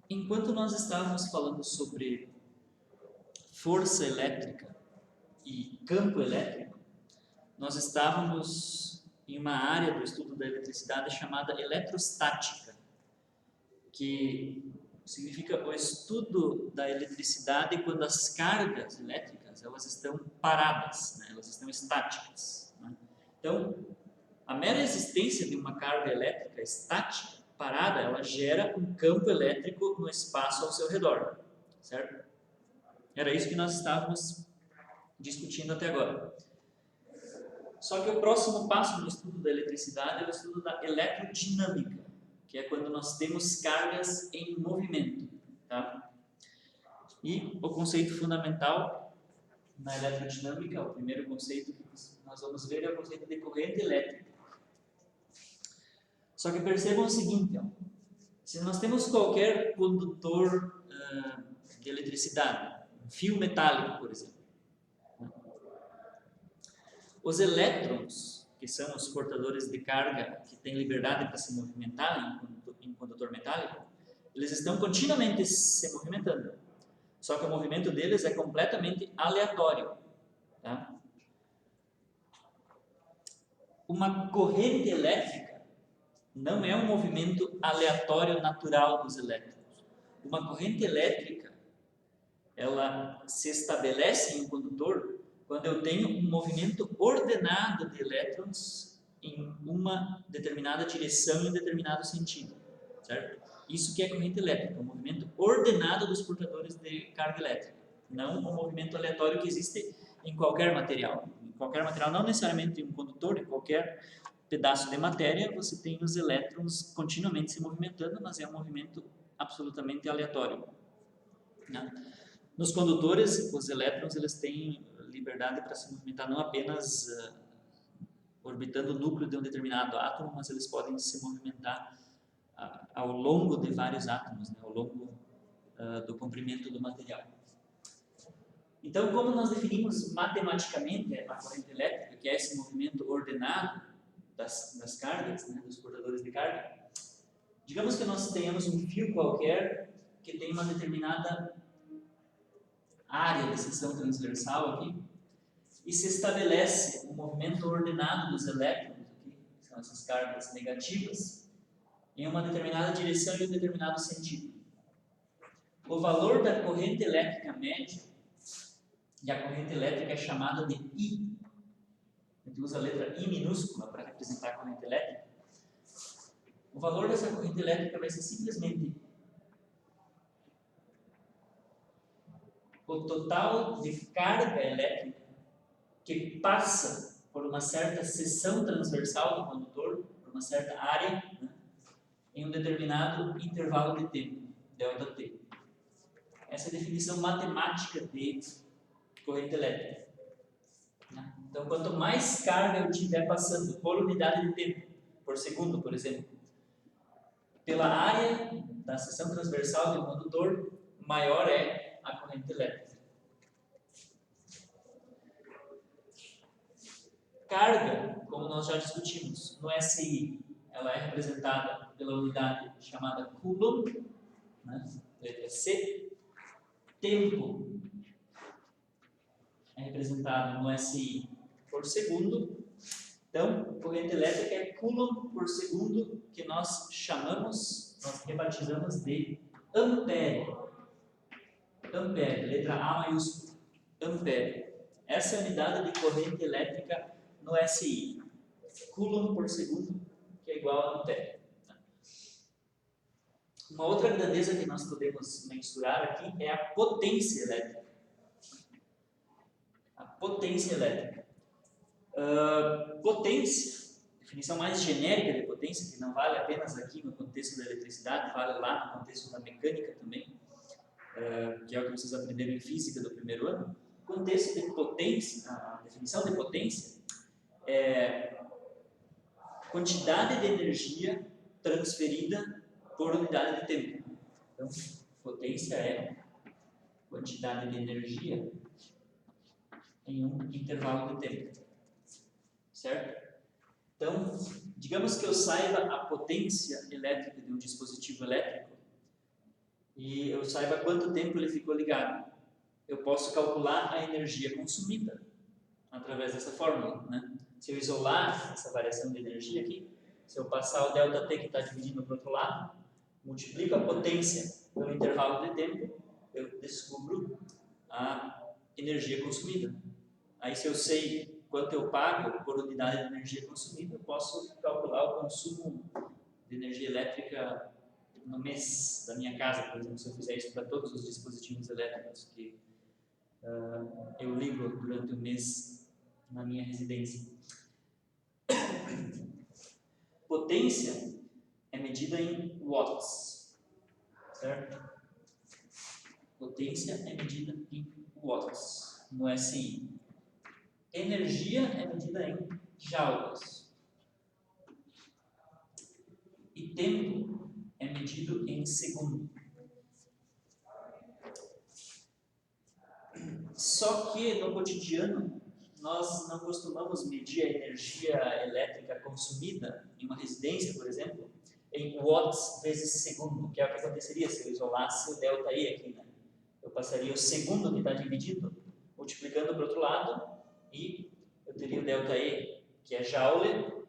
Enquanto nós estávamos falando sobre força elétrica e campo elétrico, nós estávamos em uma área do estudo da eletricidade chamada eletrostática, que significa o estudo da eletricidade quando as cargas elétricas elas estão paradas, né? Elas estão estáticas. Né? Então, a mera existência de uma carga elétrica estática, parada, ela gera um campo elétrico no espaço ao seu redor, certo? Era isso que nós estávamos discutindo até agora. Só que o próximo passo no estudo da eletricidade é o estudo da eletrodinâmica, que é quando nós temos cargas em movimento. Tá? E o conceito fundamental na eletrodinâmica, o primeiro conceito que nós vamos ver é o conceito de corrente elétrica. Só que percebam o seguinte, ó, se nós temos qualquer condutor de eletricidade, um fio metálico, por exemplo, os elétrons, que são os portadores de carga que têm liberdade para se movimentar em condutor metálico, eles estão continuamente se movimentando. Só que o movimento deles é completamente aleatório. Tá? Uma corrente elétrica não é um movimento aleatório natural dos elétrons. Uma corrente elétrica, ela se estabelece em um condutor quando eu tenho um movimento ordenado de elétrons em uma determinada direção e em um determinado sentido, certo? Isso que é corrente elétrica, um movimento ordenado dos portadores de carga elétrica, não um movimento aleatório que existe em qualquer material. Em qualquer material, não necessariamente em um condutor, em qualquer pedaço de matéria, você tem os elétrons continuamente se movimentando, mas é um movimento absolutamente aleatório. Né? Nos condutores, os elétrons eles têm liberdade para se movimentar não apenas orbitando o núcleo de um determinado átomo, mas eles podem se movimentar ao longo de vários átomos, né, ao longo do comprimento do material. Então, como nós definimos matematicamente a corrente elétrica, que é esse movimento ordenado das cargas, né, dos portadores de carga, digamos que nós tenhamos um fio qualquer que tem uma determinada área de seção transversal aqui, e se estabelece um movimento ordenado dos elétrons, aqui, que são essas cargas negativas, em uma determinada direção e um determinado sentido. O valor da corrente elétrica média, e a corrente elétrica é chamada de I, a gente usa a letra I minúscula para representar a corrente elétrica, o valor dessa corrente elétrica vai ser simplesmente o total de carga elétrica que passa por uma certa seção transversal do condutor, por uma certa área, né, em um determinado intervalo de tempo, ΔT. Essa é a definição matemática de corrente elétrica. Né? Então, quanto mais carga eu tiver passando por unidade de tempo, por segundo, por exemplo, pela área da seção transversal do condutor, maior é a corrente elétrica. Carga, como nós já discutimos, no SI, ela é representada pela unidade chamada Coulomb, né? Letra C. Tempo é representado no SI por segundo. Então, corrente elétrica é Coulomb por segundo, que nós rebatizamos de ampere. Ampere, letra A maiúscula. Ampere. Essa é a unidade de corrente elétrica no SI. Coulomb por segundo, que é igual a ampere. Uma outra grandeza que nós podemos mensurar aqui é a potência elétrica. A potência elétrica. Potência, definição mais genérica de potência, que não vale apenas aqui no contexto da eletricidade, vale lá no contexto da mecânica também, que é o que vocês aprenderam em física do primeiro ano. O contexto de potência, a definição de potência é quantidade de energia transferida por unidade de tempo. Então, potência é quantidade de energia em um intervalo de tempo. Certo? Então, digamos que eu saiba a potência elétrica de um dispositivo elétrico e eu saiba quanto tempo ele ficou ligado, eu posso calcular a energia consumida através dessa fórmula, né? Se eu isolar essa variação de energia aqui, se eu passar o ΔT que está dividindo para o outro lado, multiplico a potência pelo intervalo de tempo, eu descubro a energia consumida. Aí, se eu sei quanto eu pago por unidade de energia consumida, eu posso calcular o consumo de energia elétrica no mês da minha casa, por exemplo, se eu fizer isso para todos os dispositivos elétricos que eu ligo durante o mês na minha residência. Potência é medida em watts, certo? Potência é medida em watts, no SI. Energia é medida em joules. E tempo é medido em segundo. Só que no cotidiano nós não costumamos medir a energia elétrica consumida em uma residência, por exemplo, em watts vezes segundo, que é o que aconteceria se eu isolasse o ΔE aqui, né? Eu passaria o segundo que está dividido, multiplicando para o outro lado, e eu teria o ΔE, que é joule,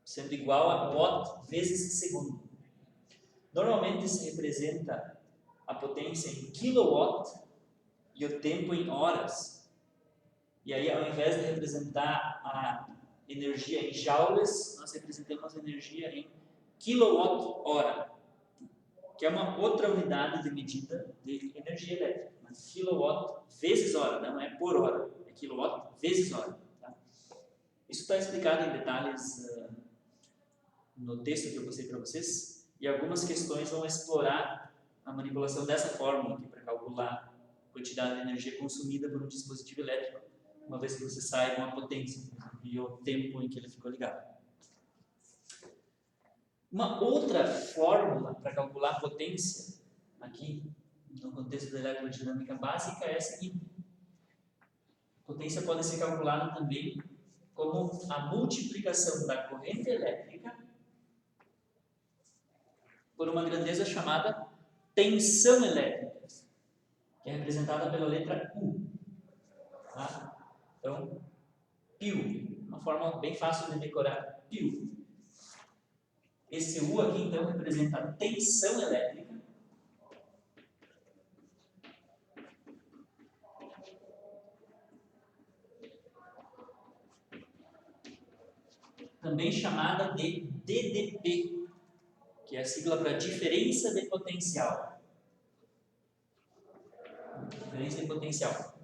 sendo igual a watt vezes segundo. Normalmente se representa a potência em kilowatt e o tempo em horas. E aí, ao invés de representar a energia em joules, nós representamos a energia em quilowatt-hora, que é uma outra unidade de medida de energia elétrica. Mas kilowatt vezes hora, não é por hora, é kilowatt vezes hora. Tá? Isso está explicado em detalhes no texto que eu postei para vocês, e algumas questões vão explorar a manipulação dessa fórmula aqui para calcular a quantidade de energia consumida por um dispositivo elétrico, uma vez que você saiba a potência e o tempo em que ele ficou ligado. Uma outra fórmula para calcular a potência, aqui no contexto da eletrodinâmica básica, é a seguinte. A potência pode ser calculada também como a multiplicação da corrente elétrica por uma grandeza chamada tensão elétrica, que é representada pela letra U. Tá? Então, π, uma forma bem fácil de decorar, π. Esse U aqui, então, representa a tensão elétrica. Também chamada de DDP, que é a sigla para diferença de potencial. Diferença de potencial.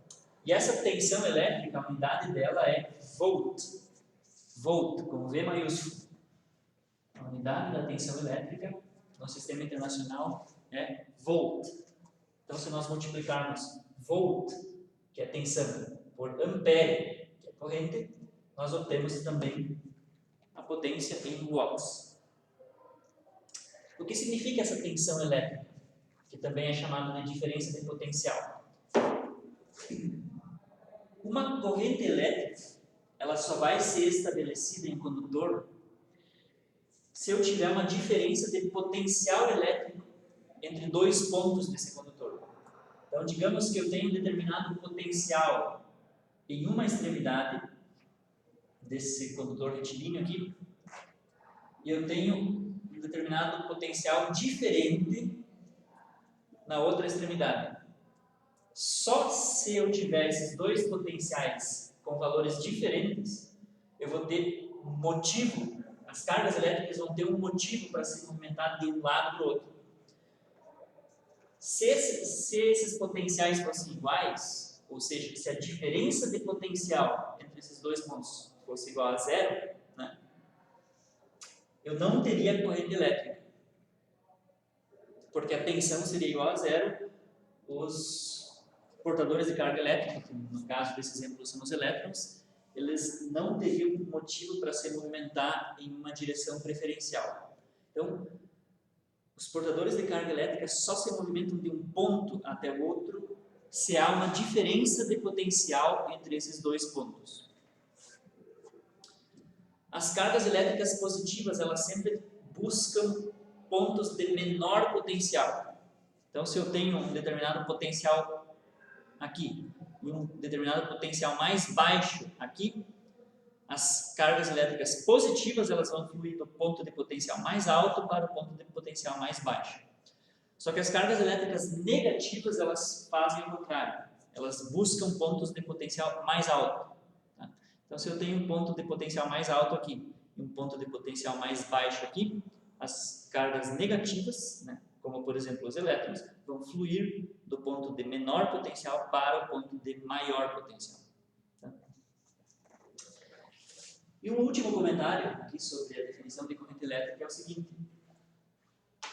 E essa tensão elétrica, a unidade dela é volt. Volt, com V maiúsculo. A unidade da tensão elétrica no sistema internacional é volt. Então, se nós multiplicarmos volt, que é tensão, por ampere, que é corrente, nós obtemos também a potência em watts. O que significa essa tensão elétrica, que também é chamada de diferença de potencial? Uma corrente elétrica, ela só vai ser estabelecida em condutor se eu tiver uma diferença de potencial elétrico entre dois pontos desse condutor. Então, digamos que eu tenho um determinado potencial em uma extremidade desse condutor retilíneo aqui, e eu tenho um determinado potencial diferente na outra extremidade. Só se eu tiver esses dois potenciais com valores diferentes, eu vou ter um motivo, as cargas elétricas vão ter um motivo para se movimentar de um lado para o outro. Se esses potenciais fossem iguais, ou seja, se a diferença de potencial entre esses dois pontos fosse igual a zero, né, eu não teria corrente elétrica, porque a tensão seria igual a zero, os portadores de carga elétrica, que no caso desse exemplo são os elétrons, eles não teriam motivo para se movimentar em uma direção preferencial. Então, os portadores de carga elétrica só se movimentam de um ponto até o outro se há uma diferença de potencial entre esses dois pontos. As cargas elétricas positivas, elas sempre buscam pontos de menor potencial. Então, se eu tenho um determinado potencial aqui e um determinado potencial mais baixo aqui, as cargas elétricas positivas elas vão fluir do ponto de potencial mais alto para o ponto de potencial mais baixo. Só que as cargas elétricas negativas elas fazem o contrário. Elas buscam pontos de potencial mais alto. Tá? Então, se eu tenho um ponto de potencial mais alto aqui e um ponto de potencial mais baixo aqui, as cargas negativas, né, como por exemplo os elétrons, vão fluir do ponto de menor potencial para o ponto de maior potencial. Tá? E um último comentário aqui sobre a definição de corrente elétrica é o seguinte: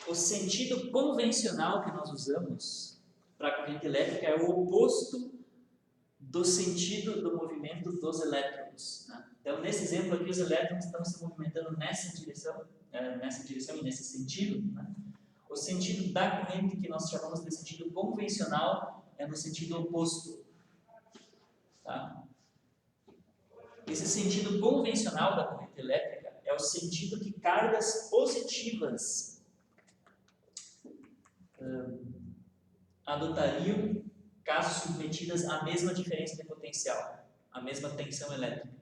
o sentido convencional que nós usamos para a corrente elétrica é o oposto do sentido do movimento dos elétrons. Né? Então, nesse exemplo aqui, os elétrons estão se movimentando nessa direção e nesse sentido. Né? O sentido da corrente, que nós chamamos de sentido convencional, é no sentido oposto. Tá? Esse sentido convencional da corrente elétrica é o sentido que cargas positivas adotariam caso submetidas à mesma diferença de potencial, à mesma tensão elétrica.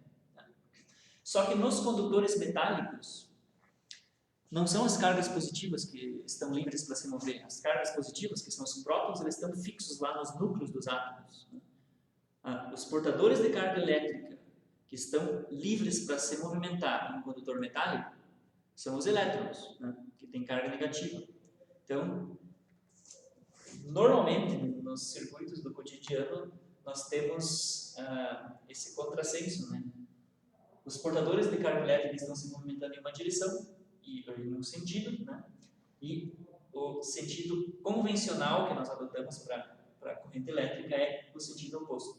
Só que nos condutores metálicos, não são as cargas positivas que estão livres para se mover. As cargas positivas, que são os prótons, eles estão fixos lá nos núcleos dos átomos. Os portadores de carga elétrica, que estão livres para se movimentar em um condutor metálico, são os elétrons, né, que têm carga negativa. Então, normalmente, nos circuitos do cotidiano, nós temos esse contrassenso, né? Os portadores de carga elétrica estão se movimentando em uma direção e em um sentido, né? E o sentido convencional que nós adotamos para a corrente elétrica é o sentido oposto,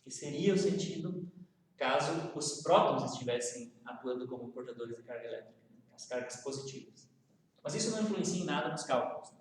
que seria o sentido caso os prótons estivessem atuando como portadores de carga elétrica, as cargas positivas. Mas isso não influencia em nada nos cálculos.